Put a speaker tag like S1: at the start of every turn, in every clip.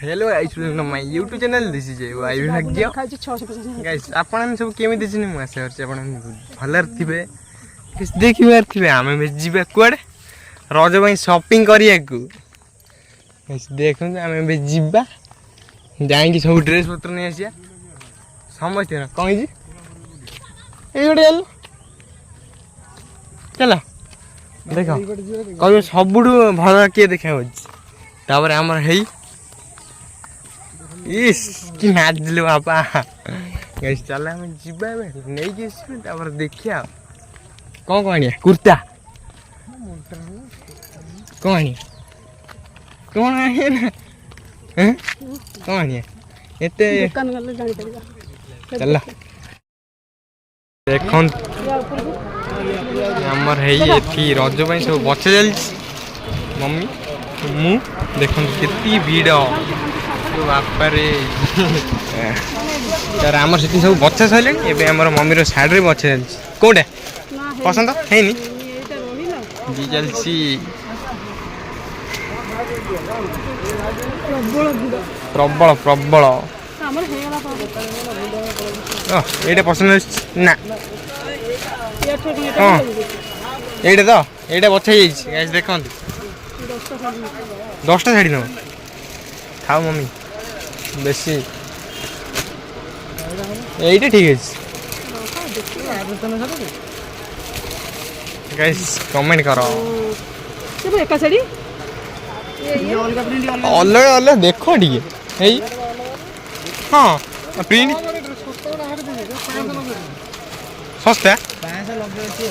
S1: hello guys welcome my YouTube channel this is वाई भाग्य guys आपण सब केमी दिसिनी मु आसे करछ आपण भलर थिबे किस देखिबार थिबे हमें जिबे कोड रज भाई शॉपिंग करिया को गाइस देखन हमें बे जिबा जाई कि सब ड्रेस पत्र नै आसिया समझते ना कहि जी ए गोटे चलो देखो कहियो सबुडु भल के देखा हो तापर हमर हेई इस कि नाच दिले बापा गाइस चला हम जिबा बे नै के तापर देखिया कौन आनिया कुर्ता कौन आनिया हैं कौन आनिया एते दुकान गले जानि पड़िबा चला देखन हमर हेई एथी रज भाई सब बचे जाल मम्मी मु देखन केती भीड़ बापा रे यार आमर से सब बच्चा सैले एबे हमर मम्मी रो साइड रे बच्चा चलछि कोडे पसंद है नी जी चलछि प्रबल प्रबल हमर हेगला एटा पसंद ना हां एटा तो एटा बच्चा जाइछि गाइस देखन 10 टा साड़ी न खाओ मम्मी बेसी এইটা ঠিক আছে गाइस कमेंट करो सब एका साड़ी ये अलग प्रिंट अलग अलग देखो ठीक है हां प्रिंट सस्ता 590 ଅଛି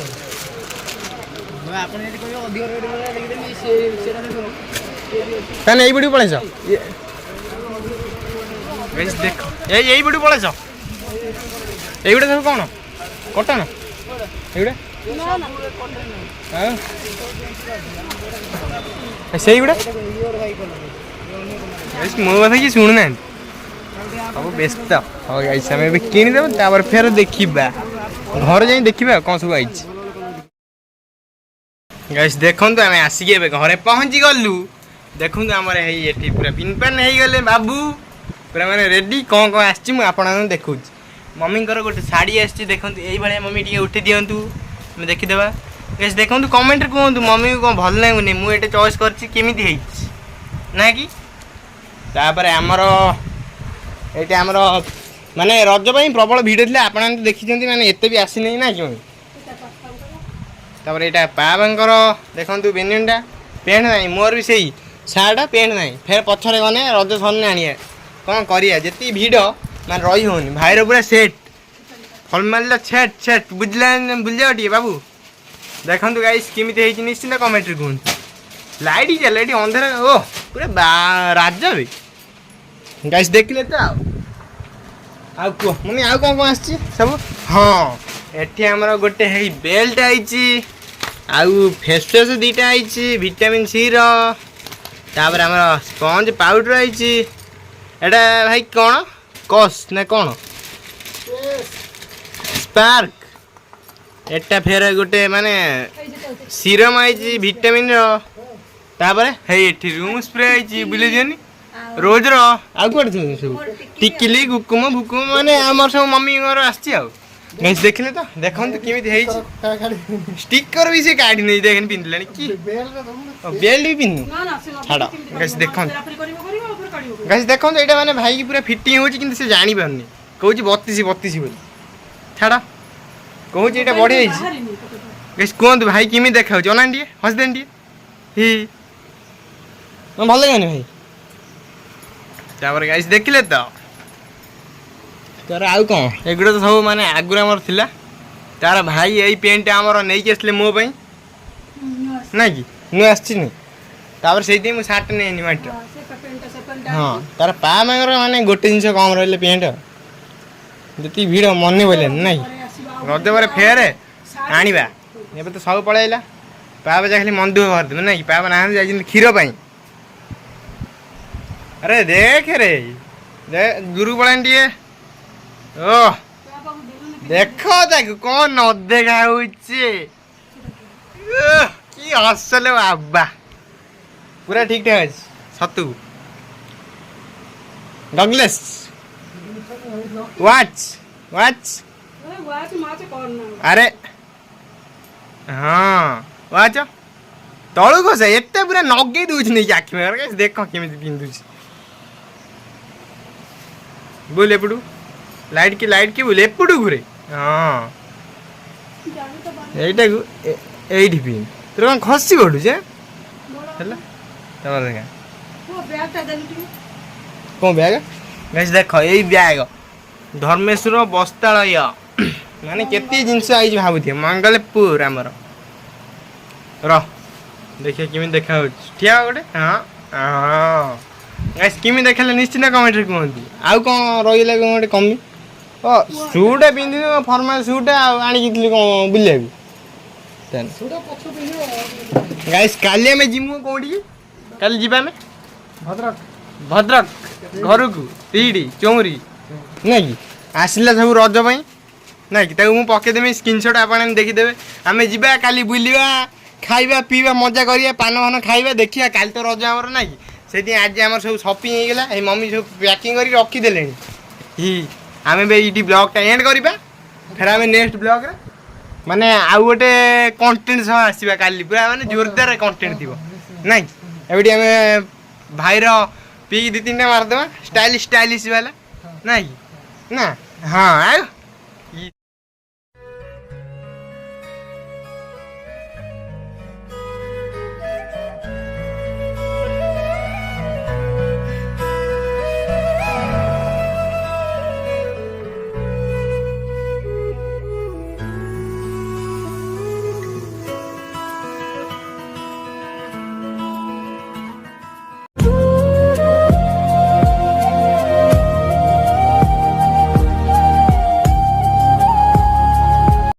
S1: ଆପଣ ଯଦି କହିବେ ଅଧିକ ରେଟ୍ ରେ ଲାଗିଦେମି सेरा ताने एई बडी पळेछ गाइस देखो एई बडी पळेछ एइबडे सब कोन कटन एइबडे ना ना हां सेइबडे गाइस मो बात की सुन ना अब बेस्ट हो गाइस हमें भी किनि देब तापर फेर देखिबा घर जाई देखिबा कोन सब आइछ गाइस देखन तो हमें आसी के घरे पहुंच गलु देखु आमर ये पूरा पिन पेन हो गले बाबू पूरा मैंने रेडी कौन कौन आसची मु आपन देखु मम्मी गोटे साड़ी आसची देखु यही भाई मम्मी टी उठी दिंतु देखीदेवा गैस देखु कमेंट कहतु मम्मी को कौन भल लगुनि मुझे चॉइस करमी ना कि तापर आमर ये आमर माने रज भाई प्रबल भिड़ थे आप देखी माने एत भी आसी नहीं ना क्यों तापर यहाँ पापांकर देखु बेनियनटा पेंट ना मोर भी सही सार्ट पेंट ना फेर पछरे गने रज सर आनिया कौन करिया जी भिड़ मान रही होनी भाईर पूरा सेट फलमाल सेट सेट बुझला बुझ जाओ टे बाबू देखु गाइस केमी निश्चिंत कमेंट कहूँ लाइट चल ये अंधार ओ पूरा राजा भी गाइस देखिले तो आउ कह मम्मी आउ कौन कौन आसची सब हाँ एठी हमर गोटे है बेल्ट आइची आउ फेस वाश दीटा आइची विटामिन सी रो तापर हमर स्पंज पाउडर आइची एटा भाई कोन कस ना कोन स्पार्क एटा फेर गोटे माने सीरम आइची विटामिन रो तापर हे एठी रूम स्प्रे आइची बुले दियनी रोज रो आ कोड छ सब टिकली गुकुम भुकुम माने हमर सब मम्मी घर आछी आ गाइस देखले तो देखन तो केमी हेई स्टिकर भी से काढी नहीं देखन पिनलेनी की बेल्ट भी पिन ना ना छाड़ा गाइस देखन गाइस देखन एटा माने भाई की पूरा फिटिंग होची किंतु से जानि परनी कहूची 32 32 बोली छाड़ा कहूची एटा बढ़े आइची गाइस कोन भाई केमी देखाउ जनांडी हसदेंडी ही मन भल लागनी भाई तापर गाइस देखले तो तार आउ कौन एगुड़ा तो सब माने आगुरा मोर थिला तार भाई यही पेंट आमर नहीं के असले मो पई ना कि नु आछी नहीं तापर सेति मु शर्ट नै नि माट हां तार पा मांगर माने गोटे जिंस कम रहले पेंट जति भीड़ मन्ने बोले नहीं रद बारे फेर आनिबा एबे तो सब पळैला पापा जा खाली मन दुख कर दे ना कि पापा ना जाई खीर पई अरे देख रे दे गुरु पळांडी ओ देखो ताकू कौन न देखा कि हसले बाबा पूरा ठीक ठाक अच्छे सतु डगलेस वाच वाच अरे हाँ वाच तलू कस एत पूरा नगे दूच नहीं आखि में देख केमी पिंधु बोल एपटू लाइट की बोल एपटू घुरे हाँ এইটা এইটি পিন তোর কোন খসি পড়ুছে ହେଲା ତମର ଦେଖା কোন ব্যাগ গাইস দেখ এই ব্যাগ ধর্মেশ্বর বସ୍ତ୍ରାଳୟ ମାନେ କେତେ ଜିନିଷ ଆଇଛି ଭାବୁଥିବେ ମଙ୍ଗଳପୁର ଆମର ର ଦେଖିଆ କେମିତି ଦେଖା ହଉଛି ଠିଆ ଗୋଟେ ହଁ ହଁ ଗାଇସ୍ କେମିତି ଦେଖାଲେ ନିଶ୍ଚିତ କମେଣ୍ଟରେ କୁହନ୍ତୁ ଆଉ କ'ଣ ରହିଲା କ'ଣ ଗୋଟେ କମି ଓ ସୁଟା ପିନ୍ଧି ଫର୍ମାଲ ସୁଟା ଆଉ ଆଣିକି କ'ଣ ବୁଲିବାକୁ गाइस काली आम जीमु कौटी काली जीवा आम भद्रक भद्रक घर को तीड़ी चौरी ना कि आसला सब रज ना कि मुझे पकईदेमी स्क्रीनशॉट आप देखीदे आम जा काली बुलवा खाइबा पीवा मजा करिया पान फान खाइबा देखिया काली तो रज आमर ना कि से आज आम सब शॉपिंग हो गला मम्मी सब पैकिंग कर रखीदे ही आम ये ब्लॉग टा एंड करवा फिर आम नेक्स्ट ब्लॉग रे माने आउ गोटे कंटेंट सब आसवा काली पूरा माने जोरदार कंटेंट थी ना एबडी आम भाईर पी 2-3 मारदेवा स्टाइलिश वाला ना हाँ